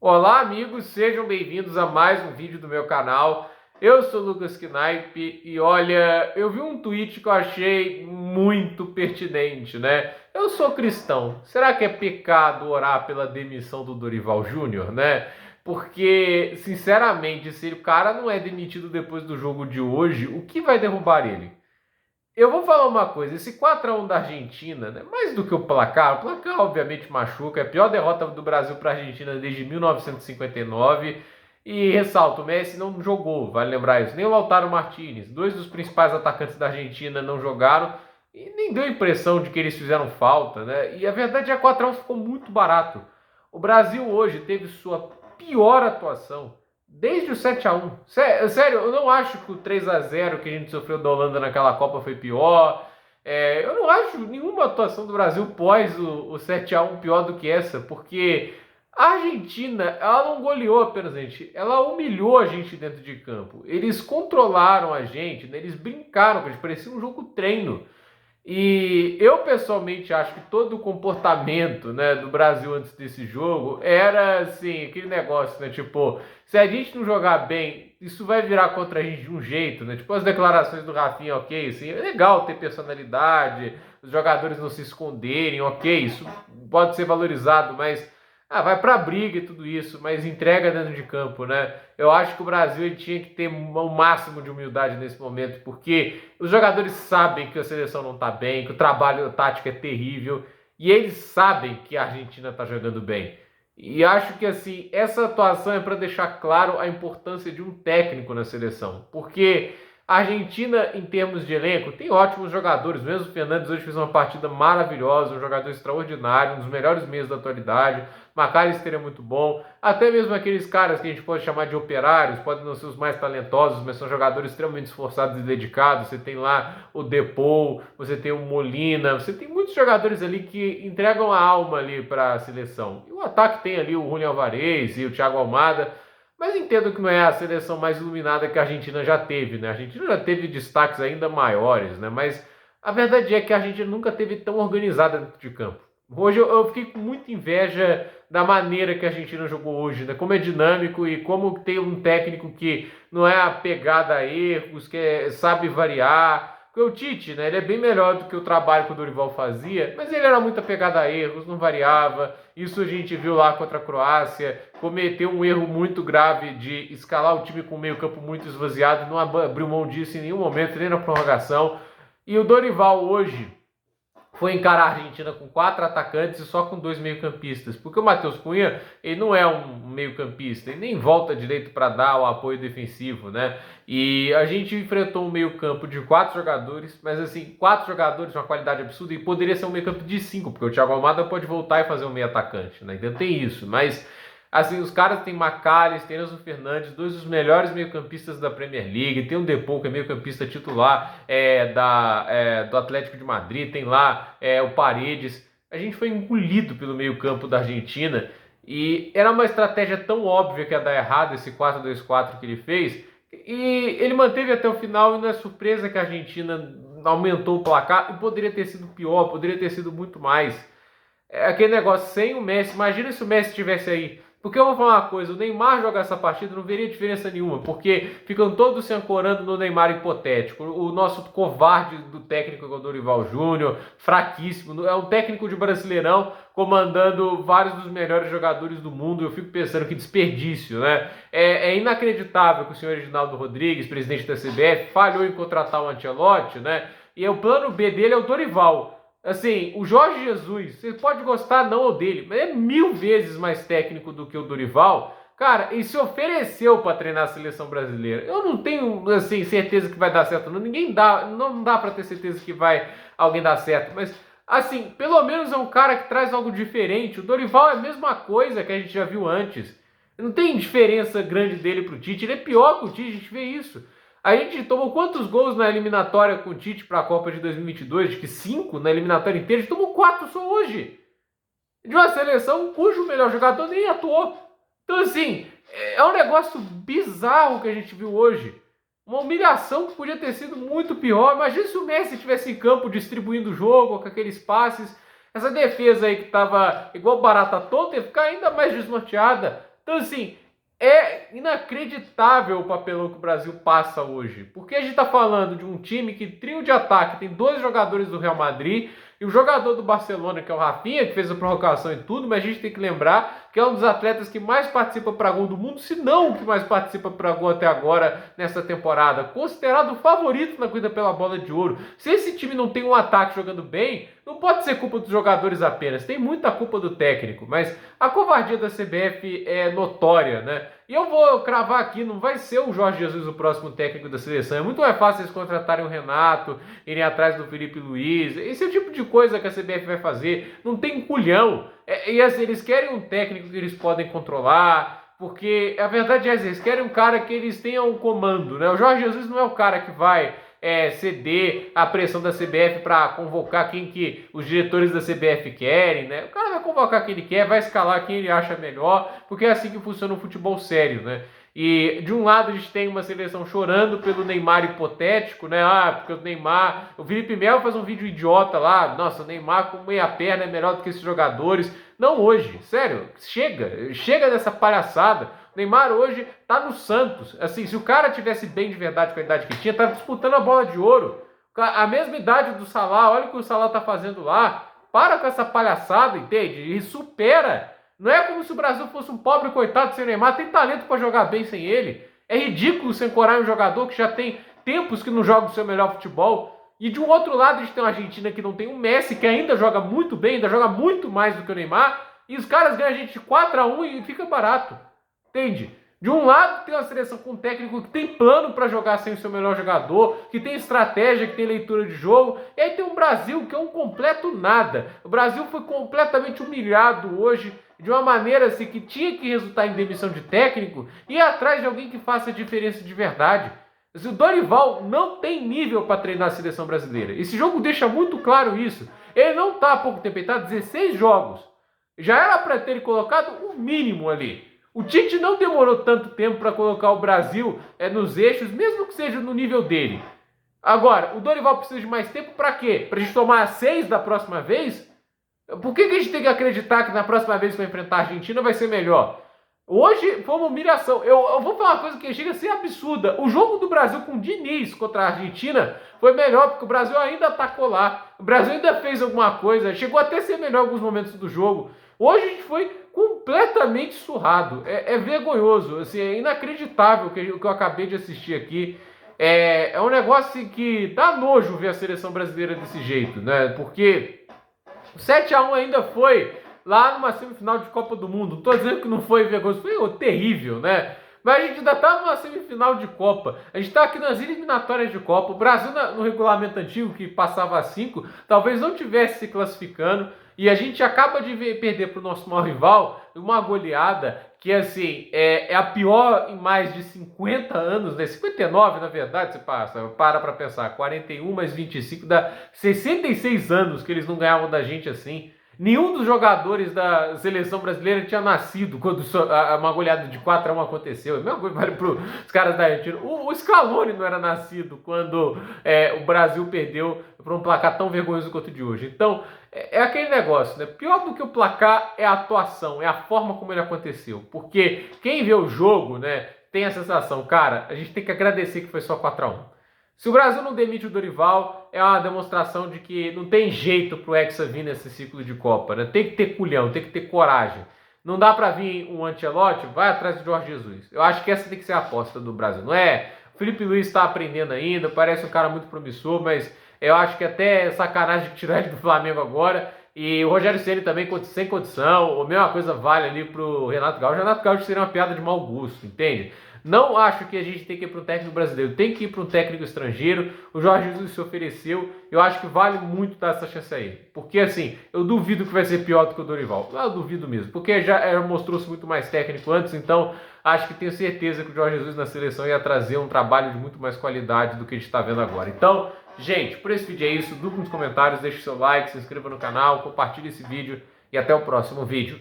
Olá, amigos, sejam bem-vindos a mais um vídeo do meu canal. Eu sou o Lucas Knipe e olha, eu vi um tweet que eu achei muito pertinente, né? Eu sou cristão. Será que é pecado orar pela demissão do Dorival Júnior, né? Porque, sinceramente, se o cara não é demitido depois do jogo de hoje, o que vai derrubar ele? Eu vou falar uma coisa, esse 4-1 da Argentina, né, mais do que o placar obviamente machuca, é a pior derrota do Brasil para a Argentina desde 1959. E ressalto, o Messi não jogou, vale lembrar isso, nem o Lautaro Martinez, dois dos principais atacantes da Argentina não jogaram e nem deu a impressão de que eles fizeram falta, né? E a verdade é que 4-1 ficou muito barato. O Brasil hoje teve sua pior atuação desde o 7-1. Sério, eu não acho que o 3-0 que a gente sofreu da Holanda naquela Copa foi pior. Eu não acho nenhuma atuação do Brasil pós o 7-1 pior do que essa, porque a Argentina, ela não goleou apenas a gente, ela humilhou a gente dentro de campo. Eles controlaram a gente, né? Eles brincaram, a gente parecia um jogo treino. E eu pessoalmente acho que todo o comportamento, né, do Brasil antes desse jogo era assim, aquele negócio, né, tipo, se a gente não jogar bem, isso vai virar contra a gente de um jeito, né? Tipo as declarações do Rafinha, ok, assim, é legal ter personalidade, os jogadores não se esconderem, ok, isso pode ser valorizado, mas vai pra briga e tudo isso, mas entrega dentro de campo, né? Eu acho que o Brasil ele tinha que ter o máximo de humildade nesse momento, porque os jogadores sabem que a seleção não está bem, que o trabalho tático é terrível, e eles sabem que a Argentina está jogando bem. E acho que assim, essa atuação é para deixar claro a importância de um técnico na seleção, porque a Argentina, em termos de elenco, tem ótimos jogadores. Mesmo o Fernandes hoje fez uma partida maravilhosa, um jogador extraordinário, um dos melhores meios da atualidade. McAllister é muito bom. Até mesmo aqueles caras que a gente pode chamar de operários, podem não ser os mais talentosos, mas são jogadores extremamente esforçados e dedicados. Você tem lá o Depou, você tem o Molina, você tem muitos jogadores ali que entregam a alma ali para a seleção. E o ataque tem ali o Julián Álvarez e o Thiago Almada. Mas entendo que não é a seleção mais iluminada que a Argentina já teve, né? A Argentina já teve destaques ainda maiores, né? Mas a verdade é que a Argentina nunca teve tão organizada dentro de campo. Hoje eu fiquei com muita inveja da maneira que a Argentina jogou hoje, né? Como é dinâmico e como tem um técnico que não é apegado a erros, sabe variar. Porque o Tite, né? Ele é bem melhor do que o trabalho que o Dorival fazia, mas ele era muito apegado a erros, não variava. Isso a gente viu lá contra a Croácia, cometeu um erro muito grave de escalar o time com o meio-campo muito esvaziado, não abriu mão disso em nenhum momento, nem na prorrogação. E o Dorival hoje foi encarar a Argentina com 4 atacantes e só com 2 meio-campistas, porque o Matheus Cunha, ele não é um meio-campista, ele nem volta direito para dar o apoio defensivo, né? E a gente enfrentou um meio-campo de 4 jogadores, mas assim, 4 jogadores de uma qualidade absurda e poderia ser um meio-campo de 5, porque o Thiago Almada pode voltar e fazer um meio-atacante, né? Então tem isso, mas assim, os caras têm McAllister, tem Enzo Fernandes, dois dos melhores meio-campistas da Premier League, tem o Depou, que é meio-campista titular do Atlético de Madrid, tem lá o Paredes. A gente foi engolido pelo meio-campo da Argentina e era uma estratégia tão óbvia que ia dar errado esse 4-2-4 que ele fez, e ele manteve até o final e não é surpresa que a Argentina aumentou o placar e poderia ter sido pior, poderia ter sido muito mais. É aquele negócio, sem o Messi, imagina se o Messi estivesse aí. Porque eu vou falar uma coisa, o Neymar jogar essa partida não veria diferença nenhuma, porque ficam todos se ancorando no Neymar hipotético. O nosso covarde do técnico é o Dorival Júnior, fraquíssimo, é um técnico de Brasileirão comandando vários dos melhores jogadores do mundo. Eu fico pensando que desperdício, né? É inacreditável que o senhor Reginaldo Rodrigues, presidente da CBF, falhou em contratar o Ancelotti, né? E o plano B dele é o Dorival. Assim, o Jorge Jesus, você pode gostar não ou dele, mas é 1000 vezes mais técnico do que o Dorival. Cara, e se ofereceu para treinar a seleção brasileira. Eu não tenho, assim, certeza que vai dar certo. Não, não dá para ter certeza que vai alguém dar certo. Mas, assim, pelo menos é um cara que traz algo diferente. O Dorival é a mesma coisa que a gente já viu antes. Não tem diferença grande dele pro Tite. Ele é pior que o Tite, a gente vê isso. A gente tomou quantos gols na eliminatória com o Tite para a Copa de 2022? Acho que 5 na eliminatória inteira. A gente tomou 4 só hoje. De uma seleção cujo melhor jogador nem atuou. Então, assim, é um negócio bizarro que a gente viu hoje. Uma humilhação que podia ter sido muito pior. Imagina se o Messi estivesse em campo distribuindo o jogo com aqueles passes. Essa defesa aí que estava igual barata tonta ia ficar ainda mais desnorteada. Então, assim, é inacreditável o papelão que o Brasil passa hoje. Porque a gente está falando de um time que trio de ataque tem 2 jogadores do Real Madrid e o jogador do Barcelona, que é o Rafinha, que fez a prorrogação e tudo, mas a gente tem que lembrar que é um dos atletas que mais participa para gol do mundo, se não o que mais participa para gol até agora nessa temporada. Considerado o favorito na corrida pela bola de ouro. Se esse time não tem um ataque jogando bem, não pode ser culpa dos jogadores apenas, tem muita culpa do técnico, mas a covardia da CBF é notória, né? E eu vou cravar aqui, não vai ser o Jorge Jesus o próximo técnico da seleção, é muito mais fácil eles contratarem o Renato, irem atrás do Felipe Luiz, esse é o tipo de coisa que a CBF vai fazer, não tem culhão, e assim, eles querem um técnico que eles podem controlar, porque a verdade é essa, eles querem um cara que eles tenham um comando, né? O Jorge Jesus não é o cara que vai ceder a pressão da CBF para convocar quem que os diretores da CBF querem, né? O cara vai convocar quem ele quer, vai escalar quem ele acha melhor, porque é assim que funciona o futebol sério, né? E de um lado a gente tem uma seleção chorando pelo Neymar hipotético, né? Ah, porque o Neymar, o Felipe Melo faz um vídeo idiota lá, nossa, o Neymar com meia perna é melhor do que esses jogadores. Não hoje, sério, chega dessa palhaçada. O Neymar hoje tá no Santos. Assim, se o cara tivesse bem de verdade com a idade que tinha, tá disputando a bola de ouro. A mesma idade do Salah, olha o que o Salah tá fazendo lá. Para com essa palhaçada, entende? E supera. Não é como se o Brasil fosse um pobre coitado sem Neymar. Tem talento para jogar bem sem ele. É ridículo você ancorar um jogador que já tem tempos que não joga o seu melhor futebol. E de um outro lado a gente tem uma Argentina que não tem um Messi, que ainda joga muito bem, ainda joga muito mais do que o Neymar. E os caras ganham a gente de 4-1 e fica barato. Entende? De um lado tem uma seleção com um técnico que tem plano para jogar sem o seu melhor jogador, que tem estratégia, que tem leitura de jogo, e aí tem um Brasil que é um completo nada. O Brasil foi completamente humilhado hoje, de uma maneira assim que tinha que resultar em demissão de técnico e ir atrás de alguém que faça a diferença de verdade. O Dorival não tem nível para treinar a seleção brasileira. Esse jogo deixa muito claro isso. Ele não está há pouco tempo, ele está 16 jogos. Já era para ter colocado o mínimo ali. O Tite não demorou tanto tempo para colocar o Brasil nos eixos, mesmo que seja no nível dele. Agora, o Dorival precisa de mais tempo para quê? Para a gente tomar 6 da próxima vez? Por que a gente tem que acreditar que na próxima vez que vai enfrentar a Argentina vai ser melhor? Hoje foi uma humilhação. Eu vou falar uma coisa que chega a ser absurda. O jogo do Brasil com o Diniz contra a Argentina foi melhor, porque o Brasil ainda atacou lá. O Brasil ainda fez alguma coisa, chegou até a ser melhor em alguns momentos do jogo. Hoje a gente foi completamente surrado. É vergonhoso, assim, é inacreditável o que eu acabei de assistir aqui. É um negócio que dá nojo ver a seleção brasileira desse jeito, né? Porque o 7-1 ainda foi lá numa semifinal de Copa do Mundo. Não tô dizendo que não foi vergonhoso, foi terrível, né? Mas a gente ainda tá numa semifinal de Copa. A gente tá aqui nas eliminatórias de Copa. O Brasil, no regulamento antigo, que passava a 5, talvez não tivesse se classificando. E a gente acaba de perder para o nosso maior rival uma goleada que, assim, é a pior em mais de 50 anos, né? 59, na verdade, você para pensar. 41 mais 25 dá 66 anos que eles não ganhavam da gente assim. Nenhum dos jogadores da seleção brasileira tinha nascido quando uma goleada de 4-1 aconteceu. A mesma coisa vale para os caras da Argentina. O Scaloni não era nascido quando o Brasil perdeu para um placar tão vergonhoso quanto o de hoje. Então, é aquele negócio, né? Pior do que o placar é a atuação, é a forma como ele aconteceu. Porque quem vê o jogo, né, tem a sensação, cara, a gente tem que agradecer que foi só 4-1. Se o Brasil não demite o Dorival, é uma demonstração de que não tem jeito pro Hexa vir nesse ciclo de Copa, né? Tem que ter culhão, tem que ter coragem. Não dá para vir um Ancelotti, vai atrás do Jorge Jesus. Eu acho que essa tem que ser a aposta do Brasil. Não é? O Felipe Luiz está aprendendo ainda, parece um cara muito promissor, mas eu acho que até sacanagem tirar ele do Flamengo agora. E o Rogério Ceni também sem condição. A mesma coisa vale ali pro Renato Gaúcho. O Renato Gaúcho seria uma piada de mau gosto, entende? Não acho que a gente tem que ir para um técnico brasileiro, tem que ir para um técnico estrangeiro. O Jorge Jesus se ofereceu, eu acho que vale muito dar essa chance aí. Porque assim, eu duvido que vai ser pior do que o Dorival. Eu duvido mesmo, porque já mostrou-se muito mais técnico antes, então acho que tenho certeza que o Jorge Jesus na seleção ia trazer um trabalho de muito mais qualidade do que a gente está vendo agora. Então, gente, por esse vídeo é isso. Dúvida nos comentários, deixe seu like, se inscreva no canal, compartilhe esse vídeo e até o próximo vídeo.